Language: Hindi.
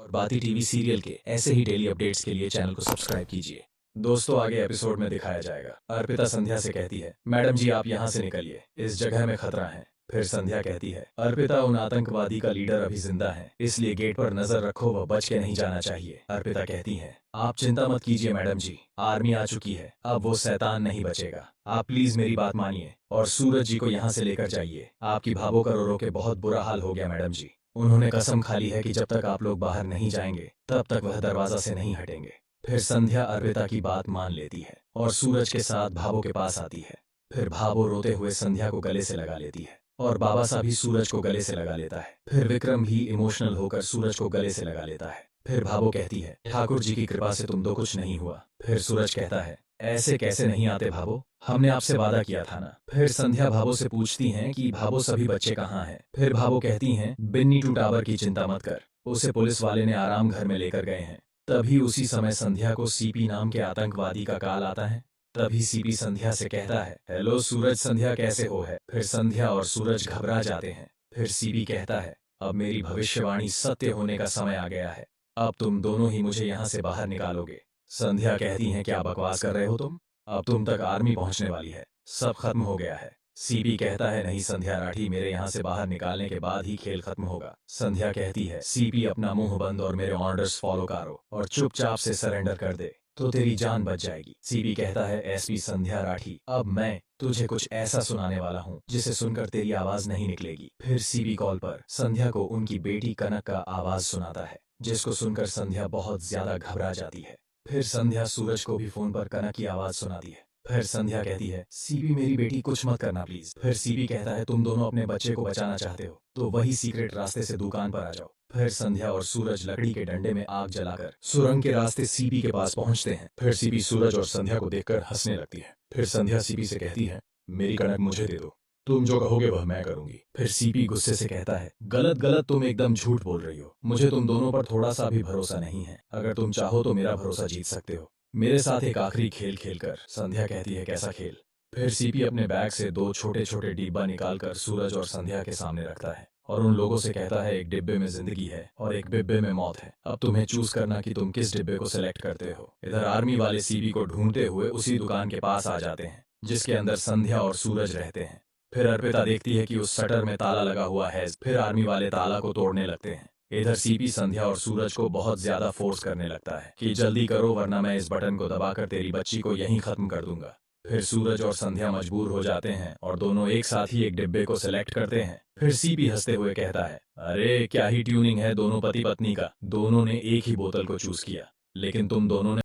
और बाती टीवी सीरियल के ऐसे ही डेली अपडेट्स के लिए चैनल को सब्सक्राइब कीजिए। दोस्तों, आगे एपिसोड में दिखाया जाएगा। अर्पिता संध्या से कहती है, मैडम जी आप यहाँ से निकलिए, इस जगह में खतरा है। फिर संध्या कहती है, अर्पिता उन आतंकवादी का लीडर अभी जिंदा है, इसलिए गेट पर नजर रखो, वह बच के नहीं जाना चाहिए। अर्पिता कहती है, आप चिंता मत कीजिए मैडम जी, आर्मी आ चुकी है, अब वो शैतान नहीं बचेगा। आप प्लीज मेरी बात मानिए और सूरज जी को यहाँ से लेकर जाइए। आपकी भाभो का रो रो के बहुत बुरा हाल हो गया मैडम जी। उन्होंने कसम खा ली है कि जब तक आप लोग बाहर नहीं जाएंगे तब तक वह दरवाजा से नहीं हटेंगे। फिर संध्या अर्पिता की बात मान लेती है और सूरज के साथ भाभो के पास आती है। फिर भाभो रोते हुए संध्या को गले से लगा लेती है और बाबा सा भी सूरज को गले से लगा लेता है। फिर विक्रम भी इमोशनल होकर सूरज को गले से लगा लेता है। फिर भाभो कहती है, ठाकुर जी की कृपा से तुम दो कुछ नहीं हुआ। फिर सूरज कहता है, ऐसे कैसे नहीं आते भाभो, हमने आपसे वादा किया था ना। फिर संध्या भाभो से पूछती हैं कि भाभो सभी बच्चे कहाँ हैं। फिर भाभो कहती हैं, बिन्नी टू टावर की चिंता मत कर, उसे पुलिस वाले ने आराम घर में लेकर गए हैं। तभी उसी समय संध्या को सीपी नाम के आतंकवादी का कॉल आता है। तभी सीपी संध्या से कहता है, हेलो सूरज, संध्या कैसे हो है। फिर संध्या और सूरज घबरा जाते हैं। फिर सीपी कहता है, अब मेरी भविष्यवाणी सत्य होने का समय आ गया है, अब तुम दोनों ही मुझे यहाँ से बाहर निकालोगे। संध्या कहती हैं, क्या बकवास कर रहे हो तुम, अब तुम तक आर्मी पहुंचने वाली है, सब खत्म हो गया है। सीपी कहता है, नहीं संध्या राठी, मेरे यहाँ से बाहर निकालने के बाद ही खेल खत्म होगा। संध्या कहती है, सीपी अपना मुंह बंद और मेरे ऑर्डर्स फॉलो करो और चुपचाप से सरेंडर कर दे तो तेरी जान बच जाएगी। सीपी कहता है, एसपी संध्या राठी, अब मैं तुझे कुछ ऐसा सुनाने वाला हूँ जिसे सुनकर तेरी आवाज नहीं निकलेगी। फिर सीपी कॉल पर संध्या को उनकी बेटी कनक का आवाज सुनाता है, जिसको सुनकर संध्या बहुत ज्यादा घबरा जाती है। फिर संध्या सूरज को भी फोन पर कनक की आवाज सुनाती है। फिर संध्या कहती है, सीपी मेरी बेटी कुछ मत करना प्लीज। फिर सीपी कहता है, तुम दोनों अपने बच्चे को बचाना चाहते हो तो वही सीक्रेट रास्ते से दुकान पर आ जाओ। फिर संध्या और सूरज लकड़ी के डंडे में आग जलाकर सुरंग के रास्ते सीपी के पास पहुंचते हैं। फिर सीपी सूरज और संध्या को देखकर हंसने लगती है। फिर संध्या सीपी से कहती है, मेरी कनक मुझे दे दो, तुम जो कहोगे वह मैं करूंगी। फिर सीपी गुस्से से कहता है, गलत गलत, तुम एकदम झूठ बोल रही हो, मुझे तुम दोनों पर थोड़ा सा भी भरोसा नहीं है। अगर तुम चाहो तो मेरा भरोसा जीत सकते हो, मेरे साथ एक आखिरी खेल खेलकर। संध्या कहती है, कैसा खेल। फिर सीपी अपने बैग से दो छोटे छोटे डिब्बा निकालकर सूरज और संध्या के सामने रखता है और उन लोगों से कहता है, एक डिब्बे में जिंदगी है और एक डिब्बे में मौत है, अब तुम्हें चूज करना कि तुम किस डिब्बे को सिलेक्ट करते हो। इधर आर्मी वाले सीपी को ढूंढते हुए उसी दुकान के पास आ जाते हैं जिसके अंदर संध्या और सूरज रहते हैं। फिर अर्पिता देखती है कि उस शटर में ताला लगा हुआ है। फिर आर्मी वाले ताला को तोड़ने लगते हैं। इधर सीपी संध्या और सूरज को बहुत ज्यादा फोर्स करने लगता है कि जल्दी करो वरना मैं इस बटन को दबाकर तेरी बच्ची को यहीं खत्म कर दूंगा। फिर सूरज और संध्या मजबूर हो जाते हैं और दोनों एक साथ ही एक डिब्बे को सिलेक्ट करते हैं। फिर सीपी हंसते हुए कहता है, अरे क्या ही ट्यूनिंग है दोनों पति पत्नी का, दोनों ने एक ही बोतल को चूज किया, लेकिन तुम दोनों ने